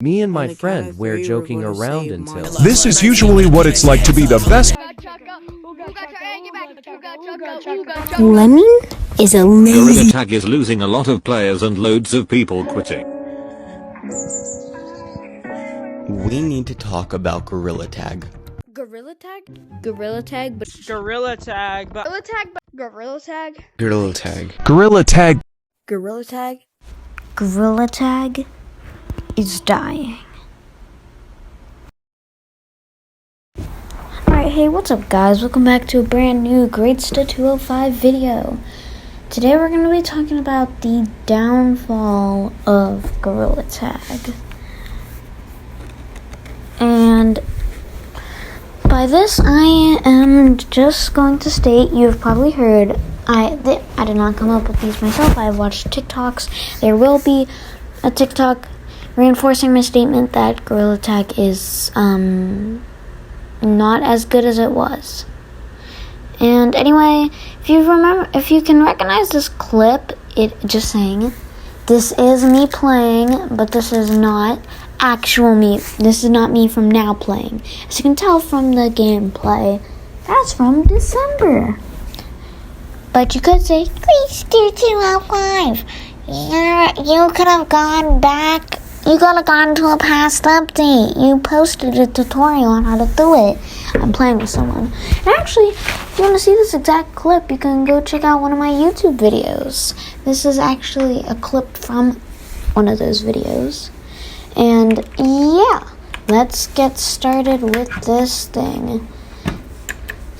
Me and my friend were joking around until... This is usually what it's like to be the best. Lemon is a Gorilla lazy. Tag is losing a lot of players and loads of people quitting. We need to talk about Gorilla Tag. Gorilla Tag? Gorilla Tag, but Gorilla Tag, but Gorilla Tag, but Gorilla Tag? Gorilla Tag. Gorilla Tag. Gorilla Tag? Gorilla Tag is dying. Alright, hey, what's up guys? Welcome back to a brand new Grades to 205 video. Today we're going to be talking about the downfall of Gorilla Tag. And by this I am just going to state, you've probably heard, I did not come up with these myself. I have watched TikToks. There will be a TikTok reinforcing my statement that Gorilla Tag is not as good as it was. And anyway, if you can recognize this clip, just saying, this is me playing, but this is not actual me. This is not me from now playing. As you can tell from the gameplay, that's from December. But you could say, please do 205. You could have gone back. You could have gone to a past update. You posted a tutorial on how to do it. I'm playing with someone. And actually, if you want to see this exact clip, you can go check out one of my YouTube videos. This is actually a clip from one of those videos. And yeah, let's get started with this thing.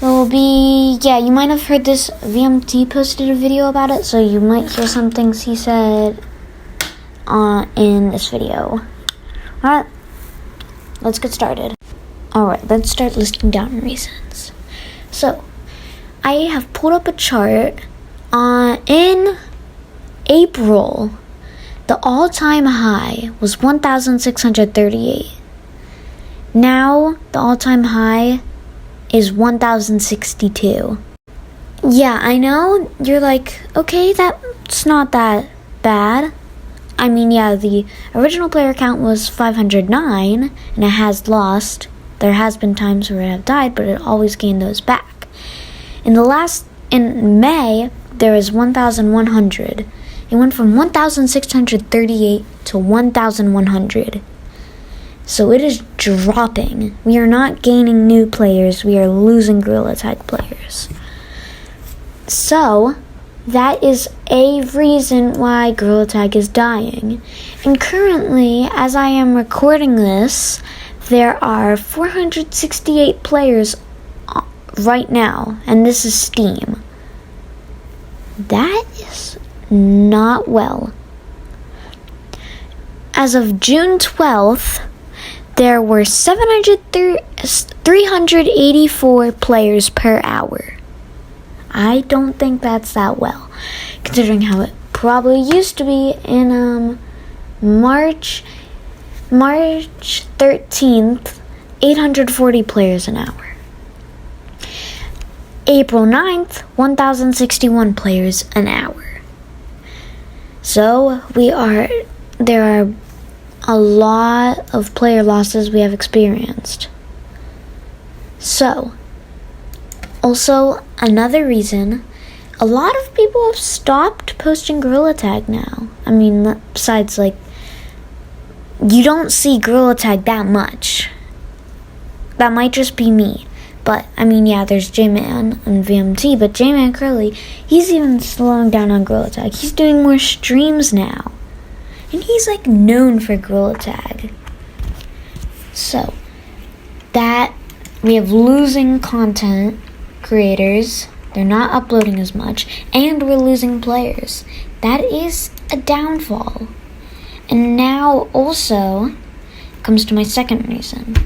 You might have heard this. VMT posted a video about it, so you might hear some things he said in this video. Alright, let's get started. Alright, let's start listing down reasons. So, I have pulled up a chart. In April, the all-time high was 1,638. Now, the all-time high is 1,062. Yeah, I know, you're like, okay, that's not that bad. I mean, yeah, the original player count was 509, and it has lost. There has been times where it have died, but it always gained those back. In May, there was 1,100. It went from 1,638 to 1,100. So it is dropping. We are not gaining new players. We are losing Gorilla Tag players. So, that is a reason why Gorilla Tag is dying. And currently, as I am recording this, there are 468 players right now. And this is Steam. That is not well. As of June 12th, there were 384 players per hour. I don't think that's that well, considering how it probably used to be in March 13th, 840 players an hour. April 9th, 1,061 players an hour. So there are a lot of player losses we have experienced. So, also another reason, a lot of people have stopped posting Gorilla Tag now. I mean, besides, you don't see Gorilla Tag that much. That might just be me. But, I mean, yeah, there's J-Man and VMT, but J-Man Curly, he's even slowing down on Gorilla Tag. He's doing more streams now. And he's, known for Gorilla Tag. So, we have losing content creators. They're not uploading as much. And we're losing players. That is a downfall. And now, also, comes to my second reason.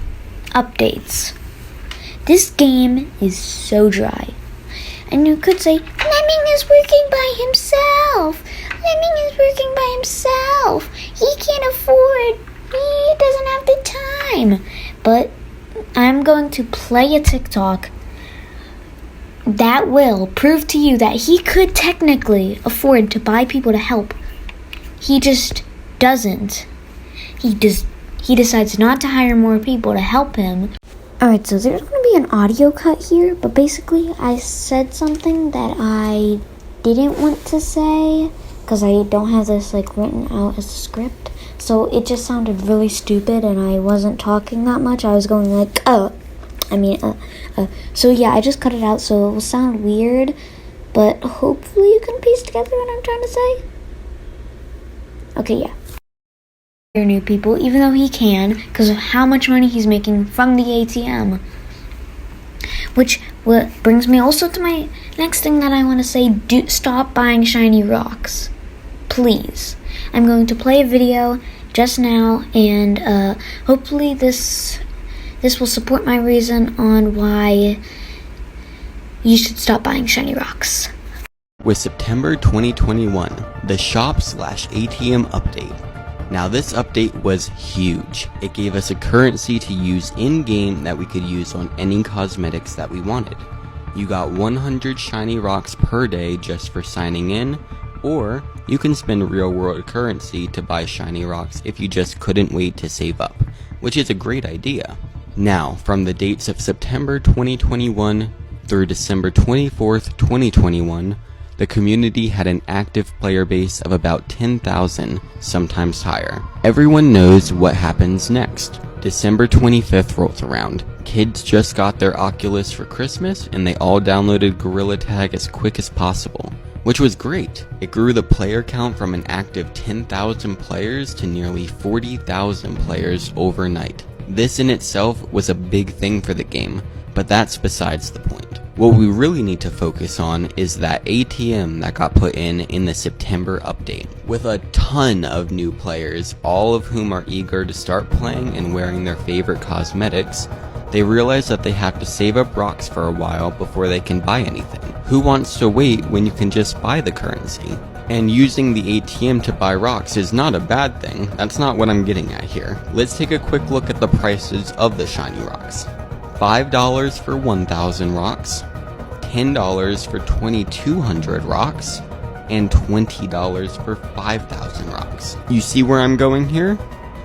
Updates. This game is so dry. And you could say, Lemming is working by himself. Lemming is working by himself. He can't afford. He doesn't have the time. But I'm going to play a TikTok that will prove to you that he could technically afford to buy people to help. He just doesn't. he decides not to hire more people to help him. Alright, so there's going to be an audio cut here, but basically I said something that I didn't want to say because I don't have this like written out as a script. So it just sounded really stupid and I wasn't talking that much. I was going like, So yeah, I just cut it out so it will sound weird, but hopefully you can piece together what I'm trying to say. Okay, yeah. New people, even though he can, because of how much money he's making from the ATM. Which brings me also to my next thing that I want to say. Stop buying shiny rocks. Please. I'm going to play a video just now, and hopefully this will support my reason on why you should stop buying shiny rocks. With September 2021, the shop/ATM update. Now this update was huge. It gave us a currency to use in-game that we could use on any cosmetics that we wanted. You got 100 shiny rocks per day just for signing in, or you can spend real-world currency to buy shiny rocks if you just couldn't wait to save up, which is a great idea. Now, from the dates of September 2021 through December 24th, 2021, the community had an active player base of about 10,000, sometimes higher. Everyone knows what happens next. December 25th rolls around. Kids just got their Oculus for Christmas and they all downloaded Gorilla Tag as quick as possible, which was great. It grew the player count from an active 10,000 players to nearly 40,000 players overnight. This in itself was a big thing for the game, but that's besides the point. What we really need to focus on is that ATM that got put in the September update. With a ton of new players, all of whom are eager to start playing and wearing their favorite cosmetics, they realize that they have to save up rocks for a while before they can buy anything. Who wants to wait when you can just buy the currency? And using the ATM to buy rocks is not a bad thing. That's not what I'm getting at here. Let's take a quick look at the prices of the shiny rocks. $5 for 1,000 rocks, $10 for 2,200 rocks, and $20 for 5,000 rocks. You see where I'm going here?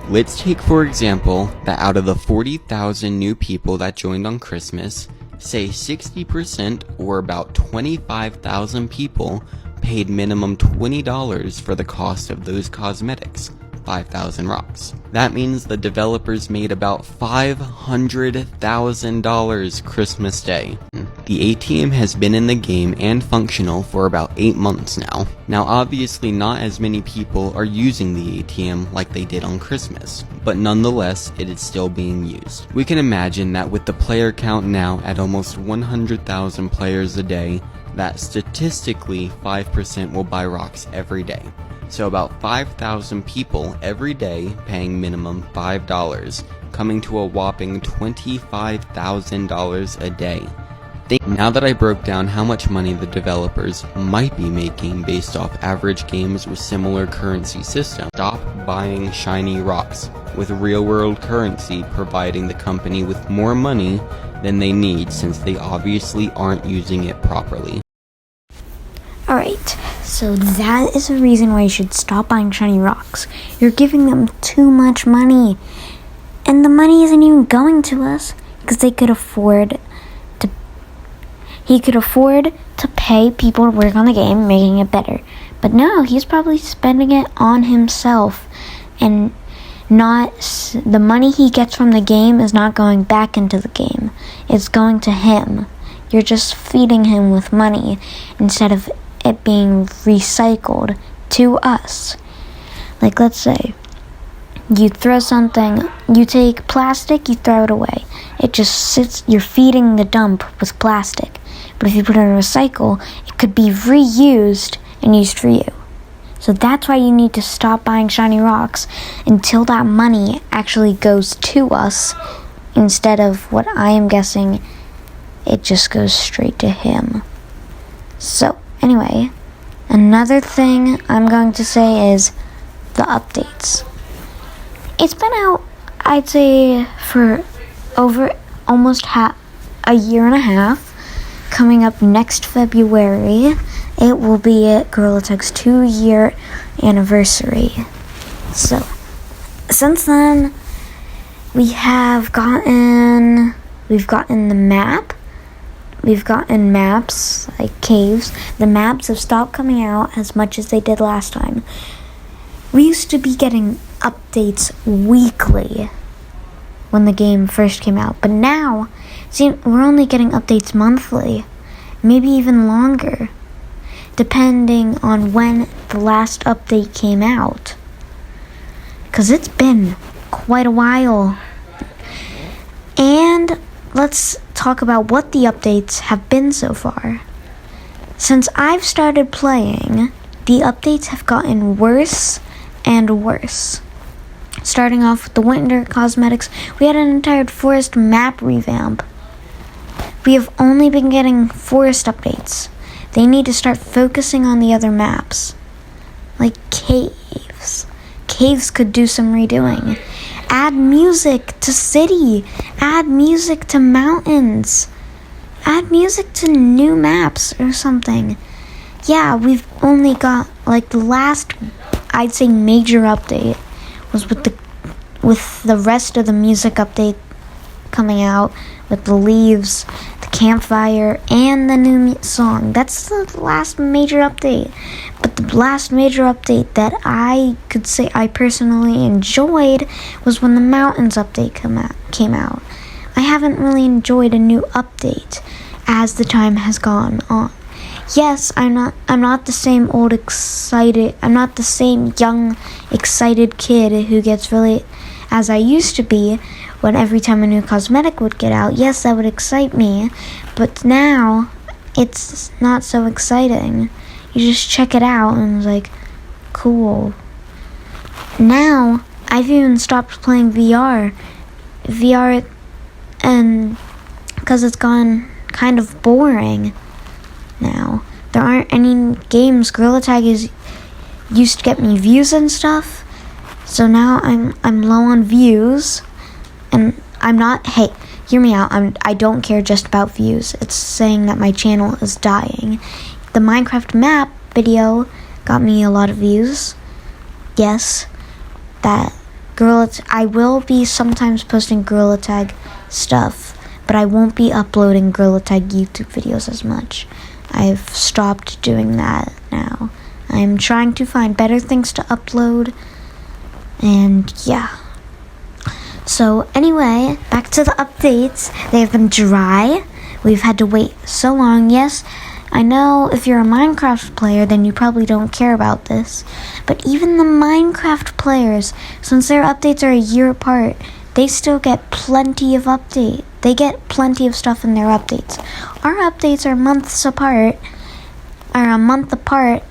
Let's take for example that out of the 40,000 new people that joined on Christmas, say 60% or about 25,000 people paid minimum $20 for the cost of those cosmetics. 5,000 rocks. That means the developers made about $500,000 Christmas Day. The ATM has been in the game and functional for about 8 months now. Now obviously not as many people are using the ATM like they did on Christmas, but nonetheless it is still being used. We can imagine that with the player count now at almost 100,000 players a day, that statistically 5% will buy rocks every day. So about 5,000 people every day paying minimum $5, coming to a whopping $25,000 a day. Now that I broke down how much money the developers might be making based off average games with similar currency systems, stop buying shiny rocks, with real-world currency providing the company with more money than they need since they obviously aren't using it properly. Alright, so that is a reason why you should stop buying shiny rocks. You're giving them too much money. And the money isn't even going to us because he could afford to pay people to work on the game, making it better. But no, he's probably spending it on himself, and the money he gets from the game is not going back into the game. It's going to him. You're just feeding him with money instead of it being recycled to us. Like, let's say you throw something, you take plastic, you throw it away. It just sits, you're feeding the dump with plastic. But if you put it in a recycle, it could be reused and used for you. So that's why you need to stop buying shiny rocks until that money actually goes to us, instead of what I am guessing, it just goes straight to him. So, anyway, another thing I'm going to say is the updates. It's been out, I'd say, for over almost a year and a half. Coming up next February, it will be Gorilla Tag's 2-year anniversary. So, since then, we've gotten the map. We've gotten maps, like caves. The maps have stopped coming out as much as they did last time. We used to be getting updates weekly when the game first came out. But now, we're only getting updates monthly. Maybe even longer. Depending on when the last update came out. Because it's been quite a while. And let's talk about what the updates have been so far. Since I've started playing, the updates have gotten worse and worse. Starting off with the winter cosmetics, we had an entire forest map revamp. We have only been getting forest updates. They need to start focusing on the other maps. Like caves. Caves could do some redoing. Add music to city. Add music to mountains. Add music to new maps or something. Yeah, we've only got like the last, I'd say, major update was with the rest of the music update coming out with the leaves, the campfire, and the new song. That's the last major update. But the last major update that I could say I personally enjoyed was when the mountains update came out. I haven't really enjoyed a new update as the time has gone on. Yes, I'm not the same I'm not the same young, excited kid who gets really as I used to be when every time a new cosmetic would get out. Yes, that would excite me, but now it's not so exciting. You just check it out and it's like, cool. Now, I've even stopped playing VR, and because it's gone kind of boring now. There aren't any games. Gorilla Tag used to get me views and stuff, so now I'm low on views, and I'm not. Hey, hear me out. I don't care just about views. It's saying that my channel is dying. The Minecraft map video got me a lot of views. Yes, I will be sometimes posting Gorilla Tag stuff, but I won't be uploading Gorilla Tag YouTube videos as much. I've stopped doing that now. I'm trying to find better things to upload, and yeah. So anyway, back to the updates. They have been dry. We've had to wait so long. Yes, I know if you're a Minecraft player, then you probably don't care about this. But even the Minecraft players, since their updates are a year apart, they still get plenty of update. They get plenty of stuff in their updates. Our updates are a month apart,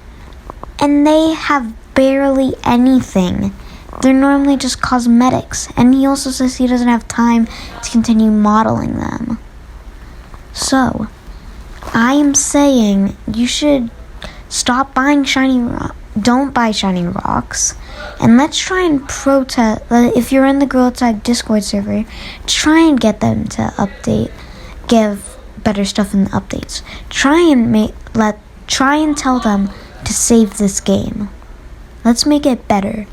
and they have barely anything. They're normally just cosmetics, and he also says he doesn't have time to continue modeling them. So, I am saying you should stop buying don't buy shiny rocks, and let's try and protest. If you're in the Gorilla Tag Discord server, try and get them to give better stuff in the updates. Try and tell them to save this game. Let's make it better.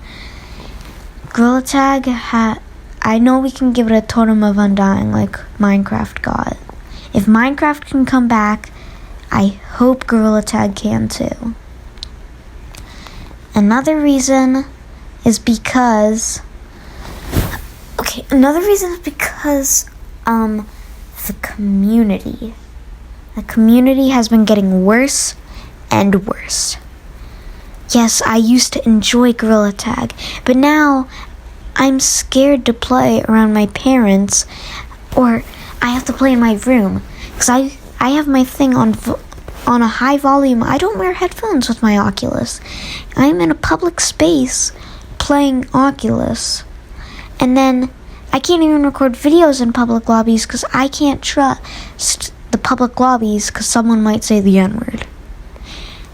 Gorilla Tag I know we can give it a Totem of Undying like Minecraft got. If Minecraft can come back, I hope Gorilla Tag can too. Another reason is because the community. The community has been getting worse and worse. Yes, I used to enjoy Gorilla Tag, but now I'm scared to play around my parents, or I have to play in my room because I have my thing on a high volume. I don't wear headphones with my Oculus. I'm in a public space playing Oculus, and then I can't even record videos in public lobbies because I can't trust the public lobbies because someone might say the N-word.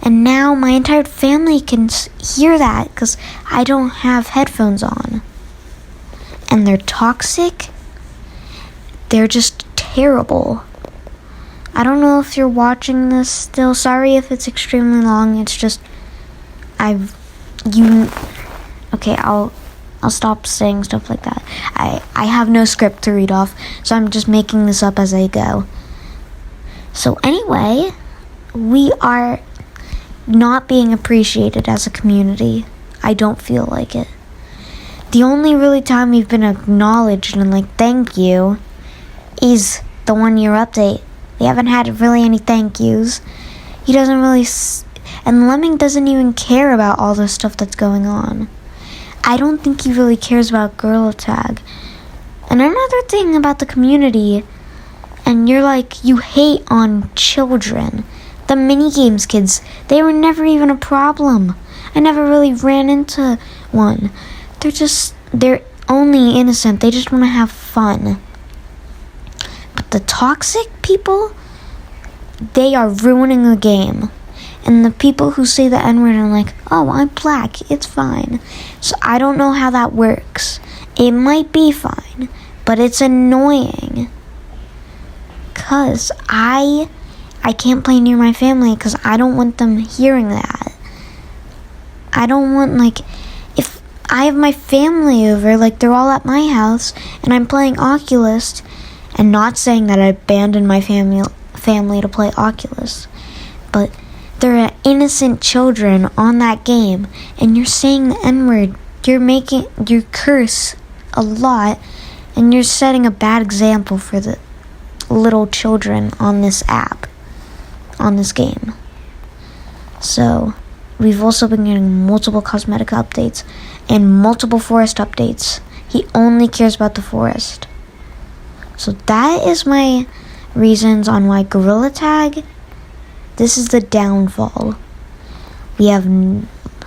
And now my entire family can hear that because I don't have headphones on. And they're toxic. They're just terrible. I don't know if you're watching this still. Sorry if it's extremely long. It's just, I'll stop saying stuff like that. I have no script to read off, so I'm just making this up as I go. So anyway, we are not being appreciated as a community. I don't feel like it. The only really time we've been acknowledged and like thank you is the 1 year update. We haven't had really any thank yous. He doesn't really and Lemming doesn't even care about all the stuff that's going on. I don't think he really cares about Gorilla Tag. And another thing about the community, and you're like, you hate on children. The minigames kids, they were never even a problem. I never really ran into one. They're only innocent. They just want to have fun. But the toxic people, they are ruining the game. And the people who say the N-word are like, oh, I'm black, it's fine. So I don't know how that works. It might be fine, but it's annoying. Because I can't play near my family because I don't want them hearing that. I don't want, like, if I have my family over, like, they're all at my house, and I'm playing Oculus, and not saying that I abandoned my family to play Oculus, but there are innocent children on that game, and you're saying the N-word. You curse a lot, and you're setting a bad example for the little children on this app, on this game. So, we've also been getting multiple cosmetic updates and multiple forest updates. He only cares about the forest. So that is my reasons on why Gorilla Tag, this is the downfall. We have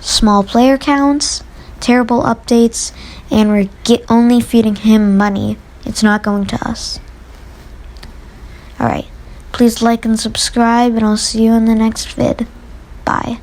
small player counts, terrible updates, and we're only feeding him money. It's not going to us. Alright, please like and subscribe, and I'll see you in the next vid. Bye.